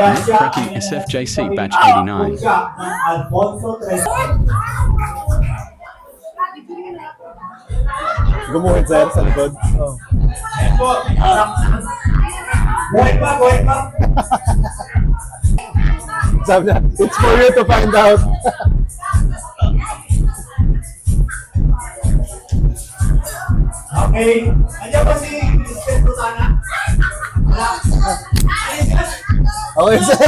Cracking SFJC Batch 89. Gumuhit sir sa likod. Oh. Buhay pa. Sabi niya, it's for you to find out. Okay. Andiyan ba si Mr. Rosana? Wala. Okay sir.